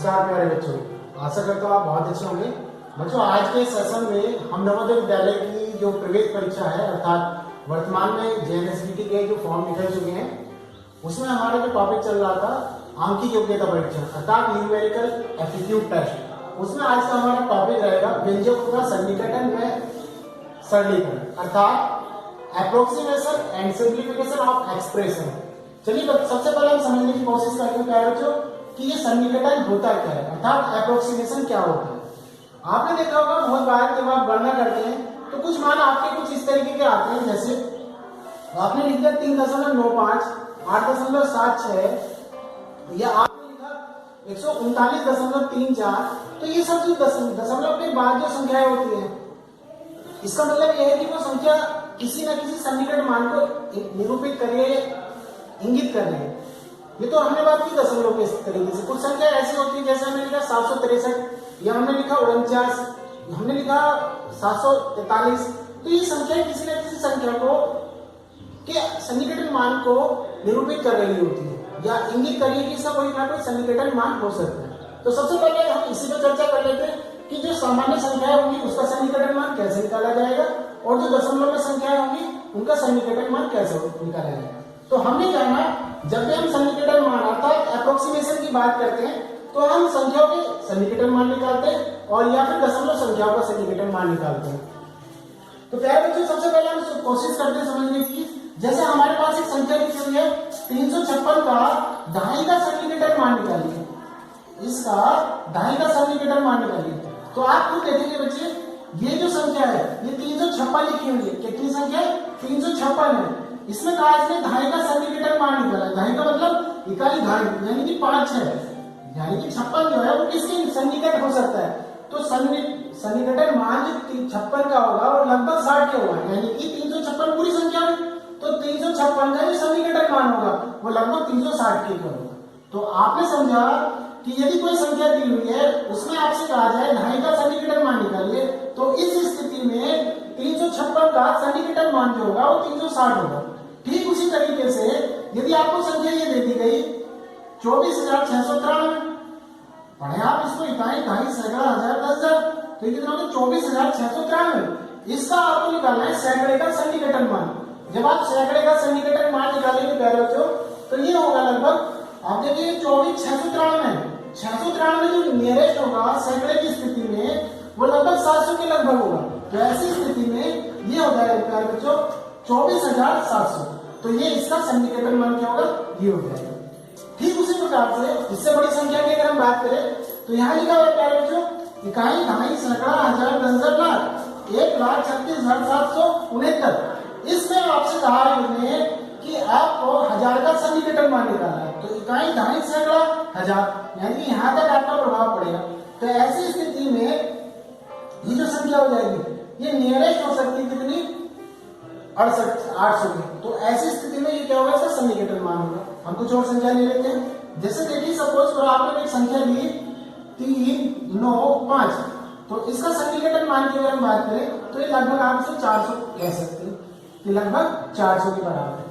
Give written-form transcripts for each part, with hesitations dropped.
नमस्कार प्यारे बच्चों, आशा करता हूँ आप बहुत अच्छे होंगे। बच्चों, आज के सेशन में हम नवोदय विद्यालय की जो प्रवेश परीक्षा है अर्थात वर्तमान में जेएनएसबीटी के जो फॉर्म निकल चुके हैं उसमें हमारा जो टॉपिक चल रहा था आंकिक योग्यता परीक्षा अर्थात न्यूमेरिकल एप्टीट्यूड टेस्ट, उसमें आज का हमारा टॉपिक रहेगा व्यंजकों का सन्निकटन व सरलीकरण अर्थात approximation and simplification of expression. चलिए सबसे पहले हम समझने की कोशिश करते हैं प्यारे बच्चों कि ये सन्निकटन होता क्या है अर्थात अप्रोक्सीमेशन क्या होता है। आपने देखा होगा बहुत बार जब आप गणना करते हैं तो कुछ मान आपके कुछ इस तरीके के आते हैं, जैसे आपने लिख दिया 3.95, 8.76 या आपने लिखा 139.34, तो ये सब जो दशमलव के बाद जो संख्याएं होती हैं इसका मतलब यह है कि वो संख्या किसी न किसी सन्निकट मान को निरूपित कर रही है, इंगित कर रही है। ये तो हमने बात की दशमलव के तरीके से। कुछ संख्या ऐसी होती है जैसे हमने लिखा 763 या हमने लिखा 49, हमने लिखा 743, तो ये संख्या किसी न किसी संख्या को के सन्निकटन मान को निरूपित कर रही होती है या इंगित कर रही है कि इसका कोई ना कोई सन्निकटन मान हो सकता है। तो सबसे पहले हम इसी पर चर्चा कर लेते हैं कि जो सामान्य संख्याएं होंगी उसका सन्निकटन मान कैसे निकाला जाएगा और जो दशमलव में संख्याएं होंगी उनका सन्निकटन मान कैसे निकाला जाएगा। तो हमने जाना जब भी हम सन्निकटन मान अर्थात अप्रोक्सीमेशन की बात करते हैं तो हम संख्याओं के सन्निकटन मान निकालते हैं और या फिर दशमलव संख्याओं का सन्निकटन मान निकालते हैं। तो प्यारे बच्चों, सबसे पहले हम कोशिश करते हैं समझने की, जैसे हमारे पास एक संख्या लिखी हुई है 356 का दहाई का सन्निकटन मान निकालिए, इसका दहाई का सन्निकटन मान निकालिए। तो आप खुद देखेंगे बच्चे ये जो संख्या है ये 356 लिखी हुई है। कितनी संख्या है? 356 है। इसमें कहा इसने दहाई का सन्निकटन मान निकाला। दहाई का मतलब इकाई दहाई यानी कि 5 है, यानी कि 56 जो है वो किसके सन्निकट हो सकता है। तो सन्निकटन मान जो 56 का होगा वो लगभग 60 के होगा, यानी कि 356 पूरी संख्या है तो 356 का जो सन्निकटन मान होगा वो लगभग 360 के होगा। तो आपने समझा कि यदि कोई संख्या दी हुई है उसमें आपसे कहा जाए दहाई का सन्निकटन मान निकालिए, तो इस स्थिति में 356 का सन्निकटन मान जो होगा वो 360 होगा। ठीक उसी तरीके से यदि आपको संख्या ये दे दी गई 24,693, पढ़े आप इसको इकाई दहाई सैकड़ा हजार 10,000, तो कितना होगा 24,693। इसका आपको निकालना है सैकड़े का सन्निकटन मान। जब आप सैकड़े का सन्निकटन मान निकालेंगे प्यारे बच्चों तो ये होगा लगभग आप देखिए 24,693 जो नियरेस्ट होगा सैकड़े की स्थिति में वो लगभग 700 के लगभग होगा। तो ऐसी स्थिति में ये हो जाएगा प्यारे बच्चों 24,700। तो ये इसका सन्निकटन मान क्या होगा? ये हो जाएगा। ठीक उसी प्रकार से इससे बड़ी संख्या की अगर हम बात करें तो यहाँ लिखा हुआ है प्यारे बच्चों इकाई दहाई सैकड़ा हजार 10,000 लाख 1,36,769। इसमें आपसे कहा है कि आपको हजार का सन्निकटन मान निकालना है। तो इकाई दहाई सैकड़ा हजार यानी कि यहाँ तक आपका प्रभाव पड़ेगा। तो ऐसी स्थिति में ये जो संख्या हो जाएगी ये नियरेस्ट हो सकती है कितनी 800 की। तो ऐसी स्थिति में ये क्या होगा? इसका सन्निकटन मान होगा। हम कुछ और संख्या ले लेते हैं। जैसे देखिए सपोज आपने एक संख्या ली 395, तो इसका सन्निकटन मान की अगर हम बात करें तो ये लगभग आप इसे 400 कह सकते हैं कि लगभग 400 के बराबर है।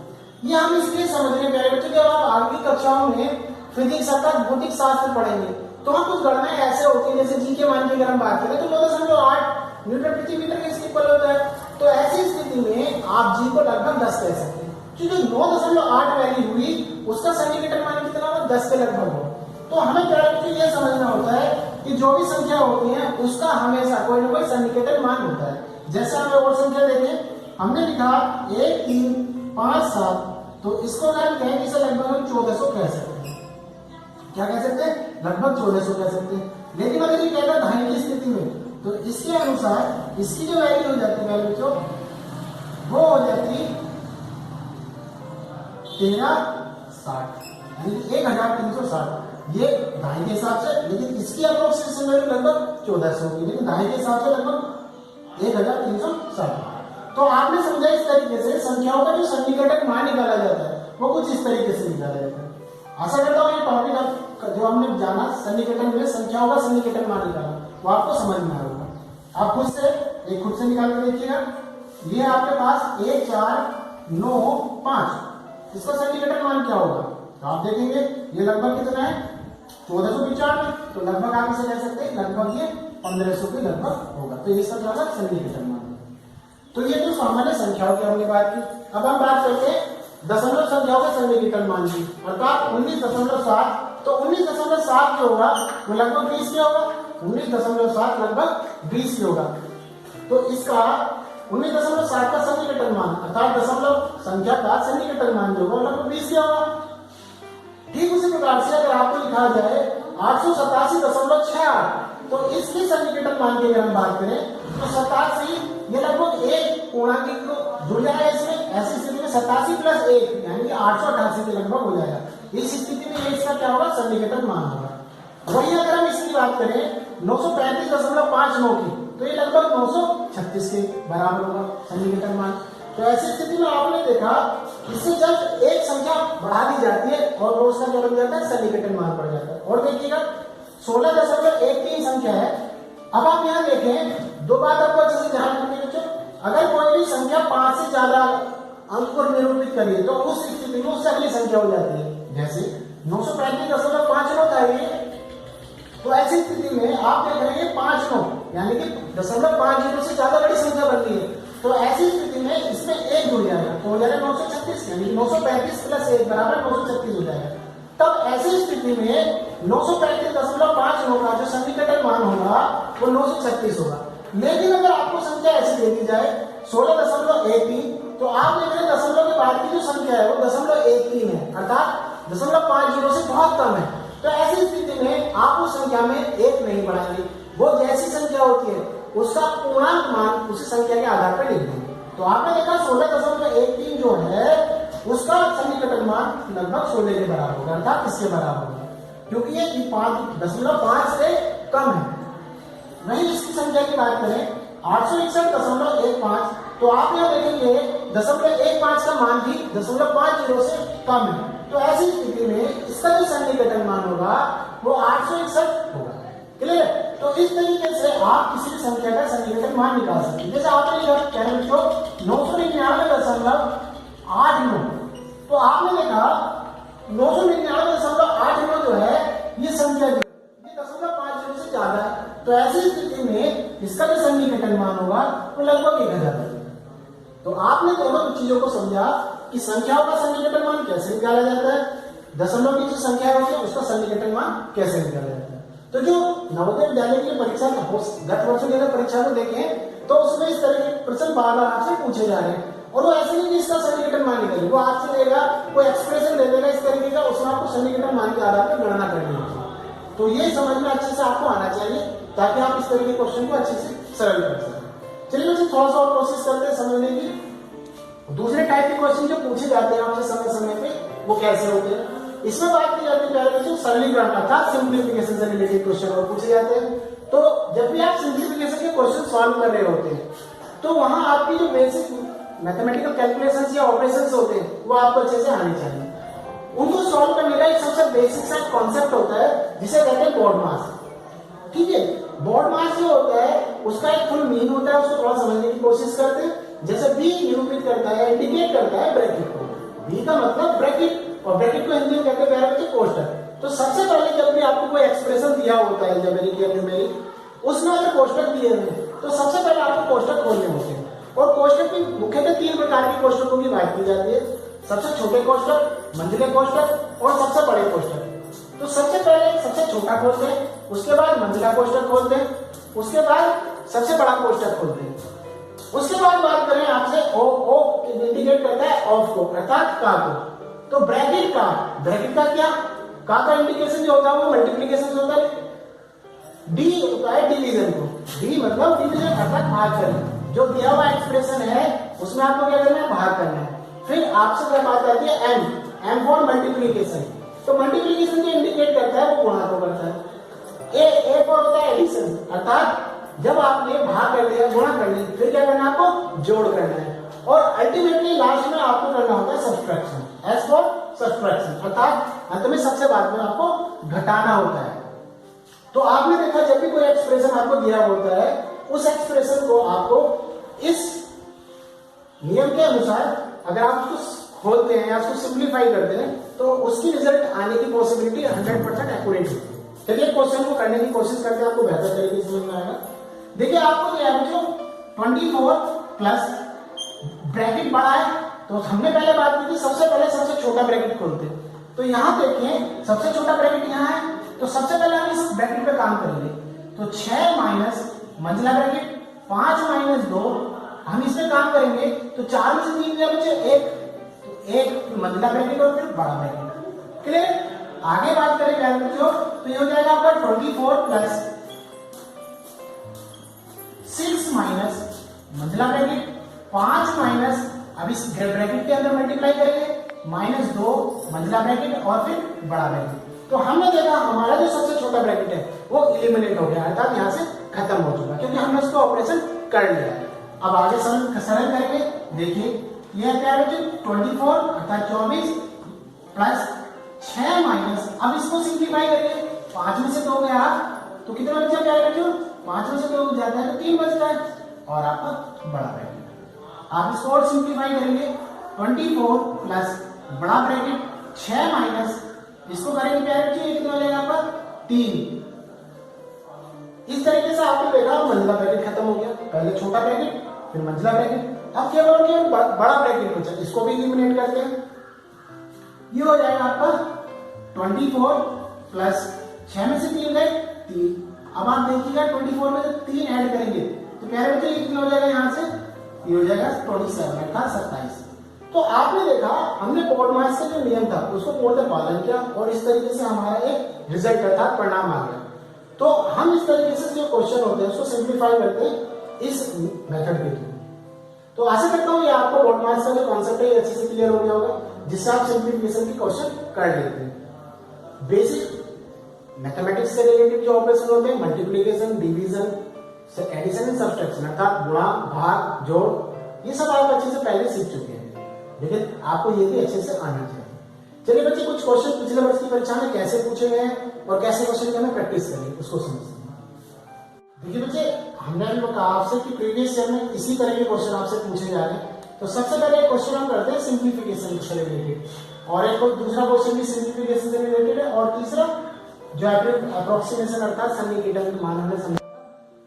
ये हम इसलिए समझ रहे हैं प्यारे बच्चों जब आप आगे कक्षाओं में फिजिक्स अर्थात भौतिक शास्त्र पढ़ेंगे तो हम कुछ गणनाएं ऐसे होती है जैसे जी के मान की अगर हम बात करें तो 9.8 न्यूटन प्रति मीटर के इसके इक्वल होता है। तो ऐसी स्थिति में आप जी को लगभग 10 कह सकते हैं क्योंकि 9.8 वैल्यू हुई उसका सन्निकटन मान कितना होगा? 10 के लगभग हो। तो हमें प्यारे बच्चों ये समझना होता है कि जो भी संख्या होती है उसका हमेशा कोई ना कोई सन्निकटन मान होता है। जैसे हमें और संख्या देखें, हमने लिखा 1357, तो इसको अगर हम कहें इसे लगभग हम 1400 कह सकते हैं। क्या कह सकते हैं? लगभग 1400 कह सकते हैं। लेकिन अगर ये कहना दहाई की स्थिति में तो इसके अनुसार इसकी जो वैल्यू हो जाती है बच्चों वो हो जाती 1360 यानी 1360। ये दहाई के हिसाब से, लेकिन इसकी अप्रोक्सीमेशन वैल्यू लगभग 1400 होगी, लेकिन दहाई के हिसाब से लगभग 1360। तो आपने समझा इस तरीके से संख्याओं का जो सन्निकटन मान निकाला जाता है वो कुछ इस तरीके से निकाला जाता है। आशा करता हूँ ये टॉपिक जो हमने जाना सन्निकटन में संख्याओं का सन्निकटन मान निकाला वो आपको समझ में आएगा। आप खुद से निकाल के देखिएगा। ये आपके पास 1 4 9 5 इसका सन्निकटन मान क्या होगा? तो आप देखेंगे ये लगभग कितना है 1495, तो लगभग आप इसे कह सकते हैं लगभग ये 1500 के लगभग होगा। तो इसका क्या होगा सन्निकटन मान। तो ये तो सामान्य संख्याओं की हमने बात की। अब हम बात करते हैं दशमलव संख्याओं के सन्निकटन मान की, अर्थात 19.7। तो 19.7 जो होगा वो लगभग 20 के होगा, 19.7 लगभग 20 के होगा। तो इसका 19.7 का सन्निकटन मान अर्थात दशमलव संख्या का सन्निकटन मान जो होगा लगभग 20 के होगा। ठीक उसी प्रकार से अगर आपको लिखा जाए 887.68, तो इसके सन्निकटन मान की अगर हम बात करें तो 87 ये लगभग एक पूर्णांक जुड़ जाएगा इसमें। ऐसी स्थिति में 87 प्लस 1 यानी 888 के लगभग हो जाएगा। इस स्थिति में इसका क्या होगा सन्निकटन मान होगा। वही अगर हम इसकी बात करें 935.59 की, तो ये लगभग 936 के बराबर होगा सन्निकटन मान। तो ऐसी स्थिति में आपने देखा इससे जब एक संख्या बढ़ा दी जाती है और उसका क्या बन जाता है सन्निकटन मान बढ़ जाता है। और देखिएगा 16.13 संख्या है। अब आप यहाँ देखें दो बात आपको अच्छे से ध्यान रखनी है बच्चों, अगर कोई भी संख्या 5 से ज्यादा अंक को निरूपित करिए तो उस स्थिति में उससे अगली संख्या हो जाती है। जैसे 935.59 था ये, तो ऐसी स्थिति में आप देख रहे हैं 5 यानी कि 0.50 से ज्यादा बड़ी संख्या बन रही है। तो ऐसी स्थिति में इसमें 1 जुड़ जाएगा तो हो जाएगा 936, यानी 935 प्लस 1 बराबर 936 हो जाएगा। तब ऐसी स्थिति में 935.59 का जो सन्निकटन मान होगा वो 936 होगा। लेकिन अगर आपको संख्या ऐसी दे दी जाए 16.13, तो आप देख रहे हैं दशमलव के बाद की जो संख्या है वो 0.13 है, अर्थात 0.50 से बहुत कम है। तो ऐसी स्थिति में आप उस संख्या में 1 नहीं बढ़ाएंगे, वो जैसी संख्या होती है उसका पूर्णांक मान उसी संख्या के आधार पर लिख देंगे। तो आपने देखा 16.13 जो है उसका सन्निकटन मान लगभग 16 के बराबर होगा, अर्थात इसके बराबर होगा, क्योंकि ये 5.5 से कम है। वहीं इसकी संख्या की बात करें 861.15, तो आप यहाँ देखेंगे 0.15 का मान भी 0.50 से कम है। तो ऐसी स्थिति में इसका जो सन्निकटन मान होगा वो 861 होगा। क्लियर? तो इस तरीके से आप किसी भी संख्या का सन्निकटन मान निकाल सकते हैं। जैसे आपने लिखा 999.89, तो आपने देखा 999.89 जो है ये संख्या जो ये 0.50 से ज्यादा है। तो ऐसी स्थिति में इसका जो सन्निकटन मान होगा वो लगभग 1000 है। तो आपने दोनों चीजों को समझा कि संख्याओं का सन्निकटन मान कैसे निकाला जाता है, दशमलव की जो संख्या होती है उसका सन्निकटन मान कैसे निकाला जाता है। तो जो नवोदय विद्यालय की परीक्षा गत वर्षों की परीक्षा को देखें तो उसमें इस तरह के प्रश्न बार बार आपसे पूछे जा रहे हैं, और वो ऐसे नहीं कि इसका सन्निकटन मान निकालिए, वो आपसे देगा कोई एक्सप्रेशन दे देगा इस तरीके का, उसमें आपको सन्निकटन मान के आधार पर गणना करनी होगी। तो ये समझ में अच्छे से आपको आना चाहिए ताकि आप इस तरह के क्वेश्चन को अच्छे से सरल कर सकें। चलिए बच्चे थोड़ा सा और कोशिश करते हैं समझने की। दूसरे टाइप के क्वेश्चन जो पूछे जाते हैं आपसे समय समय पे वो कैसे होते हैं, इसमें बात की जाती है प्यारे बच्चों सरलीकरण अर्थात सिंप्लीफिकेशन से रिलेटेड क्वेश्चन और पूछे जाते हैं। तो जब भी आप सिंप्लीफिकेशन के क्वेश्चन सॉल्व कर रहे होते हैं तो वहां आपकी जो बेसिक मैथमेटिकल कैलकुलेशंस या ऑपरेशंस होते हैं वो आपको अच्छे से आने चाहिए। उनको सॉल्व करने का एक सबसे बेसिक सा कॉन्सेप्ट होता है जिसे कहते हैं बोर्ड मास। ठीक है, बोर्ड मास जो होता है उसका एक फुल मीन होता है, उसको थोड़ा समझने की कोशिश करते हैं। जैसे बी निरूपित करता है, इंडिकेट करता है ब्रैकेट को, बी का मतलब ब्रैकेट, और ब्रैकेट को हिंदी में कहते हैं प्यारे बच्चे कोष्टक। तो सबसे पहले जब भी आपको कोई एक्सप्रेशन दिया होता है जेनेरिक या न्यूमेरिक, उसमें अगर कोष्टक दिए हुए तो सबसे पहले आपको कोष्टक खोलने होते हैं। और कोष्टक की मुख्यतः 3 प्रकार के कोष्टकों की बात की जाती है, सबसे छोटे कोष्टक, मंझले कोष्टक और सबसे बड़े कोष्टक। तो सबसे पहले सबसे छोटा खोलते हैं, उसके बाद मंझला कोष्टक खोलते हैं, उसके बाद सबसे बड़ा कोष्टक खोलते हैं। उसके बाद बात करें आपसे ओ इंडिकेट करता है ऑफ को अर्थात का को। तो ब्रैकेट का क्या, का इंडिकेशन जो होता है वो मल्टीप्लिकेशन से होता है। डी होता है डिवीजन को, डी मतलब डिवीजन अर्थात भाग करना। जो दिया हुआ एक्सप्रेशन है उसमें आपको क्या करना है, भाग करना है। फिर आपसे क्या बात आती है एम फॉर मल्टीप्लिकेशन। तो मल्टीप्लिकेशन जो इंडिकेट करता है वो पूर्णांक को करता है। ए फॉर होता है एडिशन, अर्थात जब आपने भाग कर दिया, गुणा कर लिया, फिर क्या करना है आपको जोड़ करना है। और अल्टीमेटली लास्ट में आपको करना होता है सब्सट्रैक्शन, एस फॉर सब्सट्रैक्शन, अर्थात अंत में सबसे बाद में आपको घटाना होता है। तो आपने देखा जब भी कोई एक्सप्रेशन आपको दिया होता है उस एक्सप्रेशन को आपको इस नियम के अनुसार अगर आप उसको खोलते हैं या उसको सिंप्लीफाई करते हैं तो उसकी रिजल्ट आने की पॉसिबिलिटी 100% एक्यूरेट होती है। चलिए क्वेश्चन को करने की कोशिश करते हैं, आपको बेहतर तरीके से समझ में आएगा। देखिए आपको क्या है, जो 24 प्लस ब्रैकेट बड़ा है तो हमने पहले बात की थी सबसे पहले सबसे छोटा ब्रैकेट खोलते हैं। तो यहाँ देखें सबसे छोटा ब्रैकेट यहाँ है, तो सबसे पहले हम इस ब्रैकेट पे काम करेंगे। तो 6 माइनस मंझला ब्रैकेट 5 माइनस 2 हम इस पे काम करेंगे। तो 4 में से 3 गया बच्चे एक मंझला ब्रैकेट और फिर बड़ा ब्रैकेट। क्लियर? आगे बात करें क्या बच्चों, तो ये हो जाएगा आपका 24 प्लस 6 माइनस मंझला ब्रैकेट 5 माइनस, अब इस ब्रैकेट के अंदर मल्टीप्लाई करेंगे -2 मंझला ब्रैकेट और फिर बड़ा ब्रैकेट। तो हमने देखा हमारा जो सबसे छोटा ब्रैकेट है वो इलिमिनेट हो गया, अर्थात यहाँ से खत्म हो चुका क्योंकि हमने उसको ऑपरेशन कर लिया है। अब आगे सरल करेंगे। देखिए यह क्या है, 24 अर्थात 24 प्लस 6 माइनस, अब इसको सिंप्लीफाई करिए, 5 में से 2 गया तो कितना बचा प्यारे बच्चों, 5 में से 2 जाता है तो 3 बचता है और आपका बड़ा ब्रैकेट। आप इसको और सिंप्लीफाई करेंगे, 24 प्लस बड़ा ब्रैकेट 6 माइनस, इसको करेंगे प्यारे बच्चों, कितना हो जाएगा आपका 3। इस तरीके से आपने देखा मंझला ब्रैकेट खत्म हो गया, पहले छोटा ब्रैकेट फिर मंझला ब्रैकेट, अब केवल बड़ा ब्रैकेट बचा, इसको भी एलिमिनेट करते हैं। ये हो जाएगा आपका 24 प्लस 6 में से 3 गए 3। अब आप देखिएगा 24 में से 3 ऐड करेंगे तो प्यारे बच्चों ये कितना हो जाएगा, यहाँ से ये हो जाएगा 27 अर्थात 27। तो आपने देखा हमने पॉडमास का जो नियम था उसको पूर्णतः पालन किया और इस तरीके से हमारा एक रिजल्ट अर्थात परिणाम आ गया। तो हम इस तरीके से जो क्वेश्चन होते हैं उसको सिंप्लीफाई करते हैं इस मेथड के थ्रू। तो आशा करता हूँ ये आपको पॉडमास का जो कॉन्सेप्ट है अच्छे से क्लियर हो गया होगा, जिससे आप सिंप्लीफिकेशन की क्वेश्चन कर लेते हैं। बेसिक मैथमेटिक्स से रिलेटेड जो ऑपरेशन होते हैं, multiplication, division, addition and subtraction अर्थात गुणा, भाग, जोड़, ये सब आप अच्छे से पहले सीख चुके हैं, लेकिन आपको ये भी अच्छे से आना चाहिए। चलिए बच्चे कुछ क्वेश्चन पिछले वर्ष की परीक्षा में कैसे पूछे गए हैं और कैसे क्वेश्चन की हमें प्रैक्टिस करनी है उसको समझते हैं। देखिए बच्चे हमने कहा आपसे कि प्रीवियस ईयर में इसी तरह के क्वेश्चन आपसे पूछे जा रहे हैं। तो सबसे पहले एक क्वेश्चन हम करते हैं सिंप्लीफिकेशन से रिलेटेड, और एक दूसरा क्वेश्चन भी सिंप्लीफिकेशन से रिलेटेड है, और तीसरा जो अप्रोक्सीमेशन अर्थात सन्निकटन के मान हमने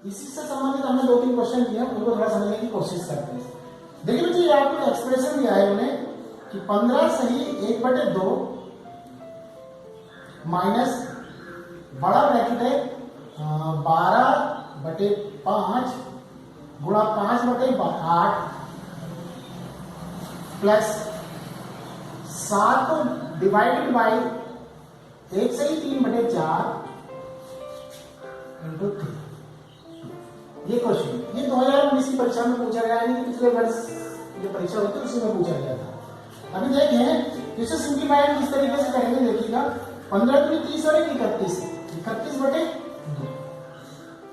इसी से संबंधित हमने 2-3 क्वेश्चन किए, उनको थोड़ा समझने की कोशिश करते हैं। देखिए बच्चे आपको एक्सप्रेशन दिया है उन्हें कि 15 सही 1/2 माइनस बड़ा ब्रैकेट है 12/5 गुणा 5/8 प्लस 7 डिवाइडेड बाई 1 सही 3/4 इंटू 3। ये क्वेश्चन ये 2019 की परीक्षा में पूछा गया, यानी पिछले वर्ष जो परीक्षा हुई थी उसी में पूछा गया था। अभी देखें इसे सिंप्लीफाई किस तरीके से करेंगे, देखिएगा 15 दूनी 30 और 31 31/2।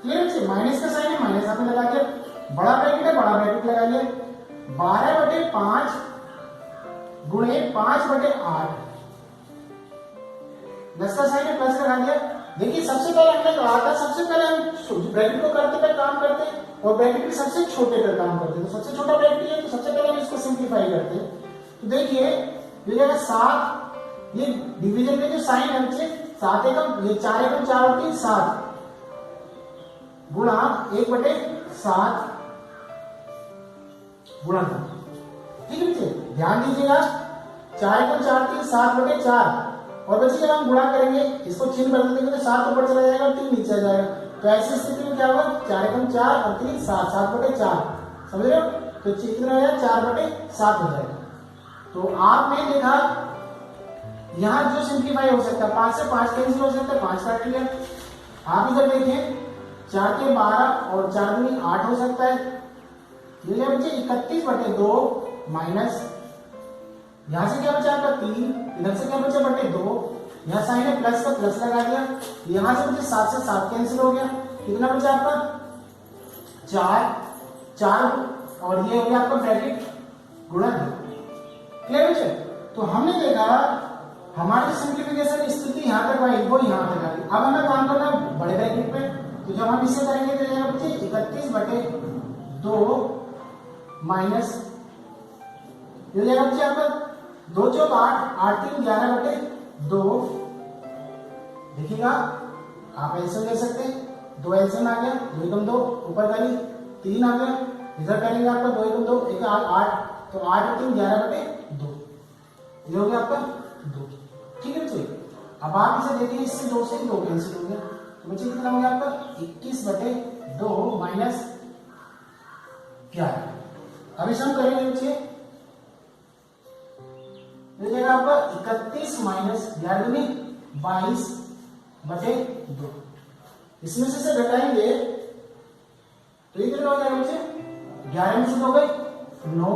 क्लियर है, माइनस का साइन है माइनस आपने लगा दिया, बड़ा ब्रैकेट है बड़ा ब्रैकेट लगा लिया, 12/5 गुणे 5/8, 10 का साइन है प्लस लगा दिया। देखिए सबसे पहले हमने कहा था सबसे पहले हम ब्रैकेट को करते पे काम करते हैं और ब्रैकेट के सबसे छोटे पर काम करते हैं। तो सबसे छोटा ब्रैकेट है तो सबसे पहले हम इसको सिंप्लीफाई करते हैं। तो देखिए ये 7, ये डिवीजन के जो साइन है बच्चे 7 एकम, ये 4 एकम 4 और 3 7 गुणा 1/7 गुणा। ठीक है बच्चे ध्यान दीजिएगा, 4 एकम 4 3 7/4, और बच्चे जब हम गुणा करेंगे इसको चिन्ह बदल देंगे तो 7 ऊपर चला जाएगा और 3 नीचे आ जाएगा। तो ऐसी स्थिति में क्या होगा, 4 एकम 4 और 3 7 7/4, समझ रहे हो, तो कितना हो जाएगा 4/7 हो जाएगा। तो आपने देखा यहां जो सिंप्लीफाई हो सकता है 5 से 5 कैंसिल हो सकता है, 5 काट लिया। आप इधर देखिए 4 के 12 और 4 दूनी 8 हो सकता है। ये ले बच्चे 31/2 माइनस यहां से क्या बचा आपका 3, इधर से क्या बचा 2, यहां साइन है प्लस का प्लस लगा दिया, यहां से मुझे 7 से 7 कैंसिल हो गया, कितना बचा आपका 4 और ये हो गया आपका ब्रैकेट गुणा 2। क्लियर है? तो हमने देखा हमारी सिंप्लीफिकेशन स्थिति यहां तक आई, वो यहां तक आई। अब हमें काम करना है बड़े ब्रैकेट पे, तो जब हम इसे करेंगे तो जाएगा बच्चे 31/2 माइनस ये जाएगा बच्चे आपका 2 चौक 8, 8 3 11 बटे 2। देखिएगा आप एलसीएम ले सकते हैं, 2 एलसीएम आ गया, 2 एकम 2, ऊपर करी 3 आ गया, इधर करेंगे आपका 2 एकम 2 एक 8, तो 8 3 11 बटे 2, ये हो गया आपका 2। ठीक है बच्चे, अब आप इसे देखिए, इससे 2 से 2 कैंसिल हो गया, तो बच्चे कितना हो गया आपका 21 बटे 2 माइनस 11। अब इसे हम करेंगे बच्चे, ये जाएगा आपका 31 माइनस 11 में 22 बटे 2। इसमें से घटाएंगे तो ये कितना हो जाएगा बच्चे, 11 में से 2 गए 9,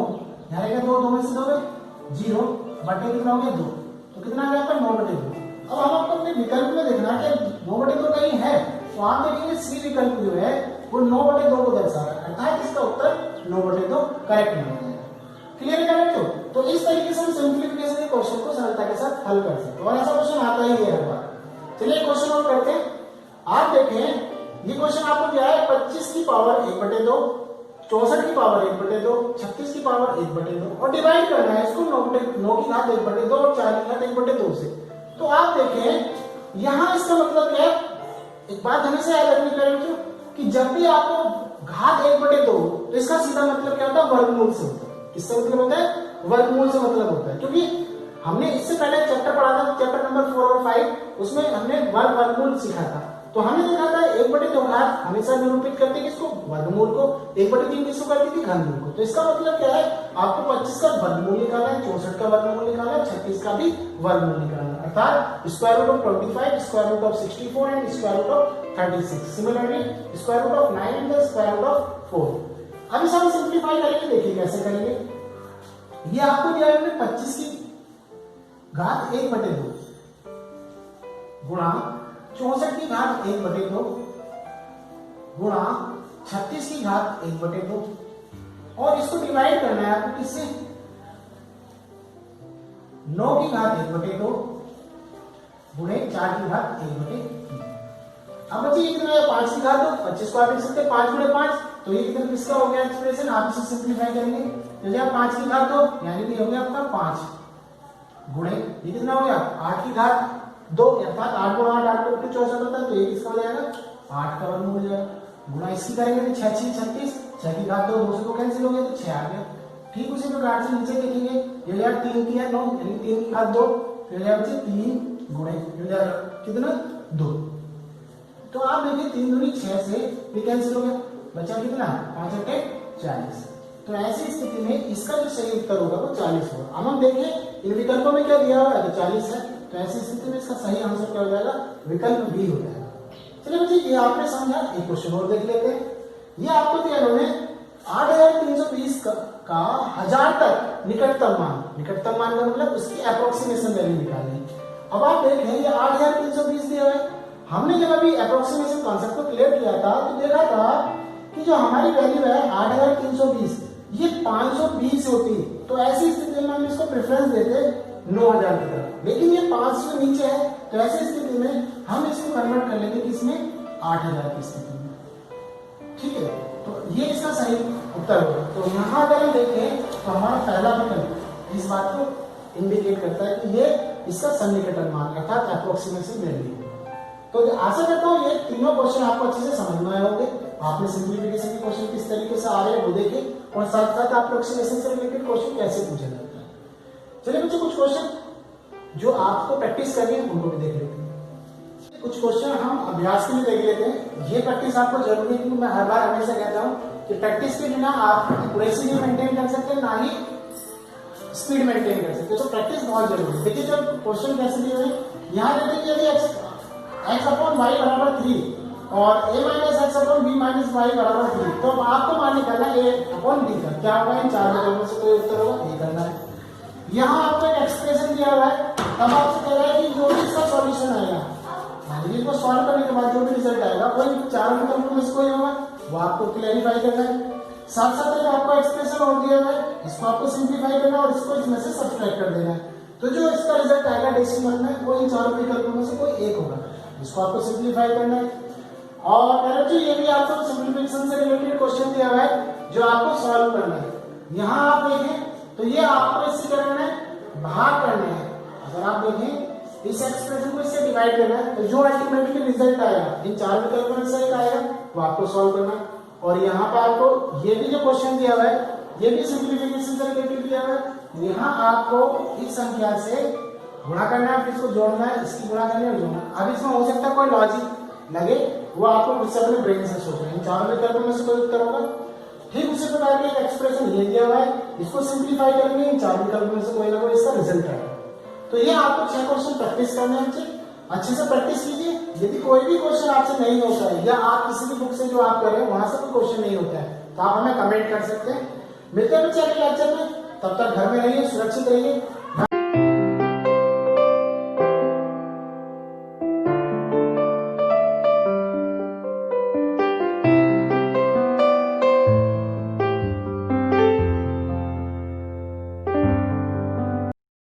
यहाँ रहेगा 2 में से 2 गए 0 बटे कितना हो गया 2, तो कितना आ गया आपका 9 बटे 2। अब हम आपको अपने विकल्प में देखना है कि 9 बटे 2 कहीं है, तो आप देखेंगे सी विकल्प जो है वो 9 बटे 2 को दर्शा रहा है, अर्थात इसका उत्तर 9 बटे 2 करेक्ट नहीं है। क्लियर है? तो इस तरीके से हम सिंप्लीफिकेशन के क्वेश्चन को सरलता के साथ हल कर सकते हैं, और ऐसा क्वेश्चन आता ही है हर बार। चलिए क्वेश्चन और करते हैं। आप देखें ये क्वेश्चन आपको क्या है, 25 की पावर 1 बटे 2, 64 की पावर 1 बटे 2, 36 की पावर 1 बटे 2, और डिवाइड करना है इसको 9 की घात 1 बटे 2 और 4 की घात 1 बटे 2 से। तो आप देखें यहां इसका मतलब क्या है, एक बात हमेशा याद रखनी चाहिए कि जब भी आपको घात 1 बटे 2, तो इसका सीधा मतलब क्या होता है, वर्गमूल से होता है। किससे मतलब होता है, वर्गमूल से मतलब होता है, क्योंकि हमने इससे पहले चैप्टर पढ़ा था, चैप्टर नंबर 4 और 5, उसमें हमने वर्गमूल सीखा था। तो हमने देखा था 1 बटे 2 घात हमेशा निरूपित करती है किसको, वर्गमूल को, 1 बटे 3 किसको करती थी, घनमूल को। तो इसका मतलब क्या है, आपको 25 का वर्गमूल निकालना है, 64 का वर्गमूल निकालना है, 36 का भी वर्गमूल निकालना है, अर्थात square root of 25, square root of 64 and square root of 36, similarly square root of 9 and the square root of 4। अब इसे हम सिंप्लीफाई करेंगे, देखिए कैसे करेंगे। ये आपको दिया है 25 की घात 1 बटे 2 गुणा 64 की घात 1 बटे 2 गुणा 36 की घात 1 बटे 2, और इसको डिवाइड करना है आपको किससे, 9 की घात 1 बटे 2 गुणे 4 की घात 1 बटे 3। अब बच्चे ये कितना है, 5 की घात 2, 25 को आप लिख सकते हैं 5 गुणे 5, तो ये कितना किसका हो गया एक्सप्रेशन, आप इसे सिंप्लीफाई करेंगे तो जब 5 की घात 2 यानी कि हो गया आपका 5 गुणे ये कितना हो गया 8 की घात 2, अर्थात 8 गुणा 8 8 को 64 होता है, तो ये किसका हो जाएगा 8 का वर्गमूल हो जाएगा। गुणा इसकी करेंगे तो 6 6 36, 6 की घात 2, 2 से 2 कैंसिल हो गया तो 6 आ गया। ठीक उसी प्रकार से नीचे देखेंगे, ये यार 3 की है 9 यानी 3 की घात 2, फिर यार बच्चे 3 गुणे हो जाएगा कितना 2, तो आप देखिए 3 दूनी 6 से भी कैंसिल हो गया, बचा कितना 5 8 40। तो ऐसी स्थिति में इसका जो सही उत्तर होगा वो 40 होगा। अब हम देखें इन विकल्पों में क्या दिया हुआ है, तो 40 है, तो ऐसी स्थिति में इसका सही आंसर क्या हो जाएगा, विकल्प बी हो जाएगा। चलिए बच्चे ये आपने समझा, एक क्वेश्चन और देख लेते हैं। ये आपको दिया उन्होंने 8320 का 1000 तक निकटतम मान का मतलब उसकी अप्रोक्सीमेशन वैल्यू निकालनी। अब आप देखें ये 8320 दिया है, हमने जब अभी अप्रोक्सीमेशन कॉन्सेप्ट को क्लियर किया था तो देखा था कि जो हमारी वैल्यू है 8320 ये 520 होती, तो ऐसी स्थिति में हम इसको प्रेफरेंस देते 9000 की तरफ, लेकिन ये 500 नीचे है, तो ऐसी स्थिति में हम इसको कन्वर्ट कर लेंगे किसमें 8000 की स्थिति में। ठीक है, तो ये इसका सही उत्तर होगा। तो यहाँ अगर हम देखें तो हमारा पहला विकल्प इस बात को इंडिकेट करता है कि ये इसका सन्निकटन मान अर्थात अप्रोक्सीमेशन वैल्यू। तो आशा करता हूँ ये तीनों क्वेश्चन आपको अच्छे से समझ में आए होंगे। आपने सिंप्लीफिकेशन के क्वेश्चन किस तरीके से आ रहे हैं वो देखे, और साथ साथ अप्रोक्सीमेशन से रिलेटेड क्वेश्चन कैसे पूछा जाता है। चलिए बच्चों कुछ क्वेश्चन जो आपको प्रैक्टिस करनी है उनको भी देख लेते हैं। कुछ क्वेश्चन हम अभ्यास के लिए देख लेते हैं। ये प्रैक्टिस आपको जरूरी है, क्योंकि मैं हर बार हमेशा कहता हूँ कि प्रैक्टिस के बिना आप एक्यूरेसी नहीं मेंटेन कर सकते, ना ही स्पीड मेंटेन कर सकते, तो प्रैक्टिस बहुत जरूरी है। देखिए जब क्वेश्चन कैसे दिए हुए, यहाँ देते कि यदि x अपॉन y बराबर 3 और a minus x upon b minus y बराबर 3, तो आपको मान निकालना a अपॉन b का क्या होगा, इन चार विकल्पों से कोई उत्तर होगा, ये करना है। यहाँ आपको एक एक्सप्रेशन दिया हुआ है, अब आपसे कह रहा है कि जो भी इसका सॉल्यूशन आएगा, इसको सॉल्व करने के बाद जो भी रिजल्ट आएगा कोई चार विकल्पों में से कोई होगा, वो आपको क्लैरिफाई करना है। साथ साथ एक आपको एक्सप्रेशन और दिया हुआ है, इसको आपको सिंप्लीफाई करना है और इसको इसमें से सब्ट्रैक्ट कर देना है। तो जो इसका रिजल्ट आएगा डेसिमल में वो इन चारों विकल्पों में से कोई एक होगा, इसको आपको सिंप्लीफाई करना है। और बच्चों ये भी आपको सिंप्लीफिकेशन से रिलेटेड क्वेश्चन दिया हुआ है जो आपको सॉल्व करना है। यहाँ आप देखें तो ये आपको इससे क्या करना है, भाग करने हैं। अगर आप देखें इस एक्सप्रेशन को इससे डिवाइड करना है तो जो अल्टीमेटली रिजल्ट आएगा इन चार विकल्पों में से एक आएगा वो आपको सॉल्व करना है। और यहाँ पर आपको ये भी जो क्वेश्चन दिया हुआ है ये भी सिंप्लीफिकेशन से रिलेटेड दिया हुआ है। यहाँ आपको इस संख्या से गुणा करना है फिर इसको जोड़ना है, इसकी गुणा करनी है और जोड़ना है। अब इसमें हो सकता है कोई लॉजिक लगे वो आपको इससे अपने ब्रेन से सोचना है। इन चारों विकल्पों में से कोई उत्तर होगा। ठीक उसी प्रकार का एक एक्सप्रेशन ये दिया हुआ है, इसको सिंप्लीफाई करेंगे इन चार विकल्पों में से कोई ना कोई इसका रिजल्ट आएगा। तो ये आपको 6 क्वेश्चन प्रैक्टिस करने हैं, अच्छे से प्रैक्टिस कीजिए। यदि कोई भी क्वेश्चन आपसे नहीं होता है या आप किसी भी बुक से जो आप कर रहे हैं वहां से कोई क्वेश्चन नहीं होता है तो आप हमें कमेंट कर सकते हैं। मिलते हैं बच्चे अगले लेक्चर में, तब तक घर में रहिए, सुरक्षित रहिए।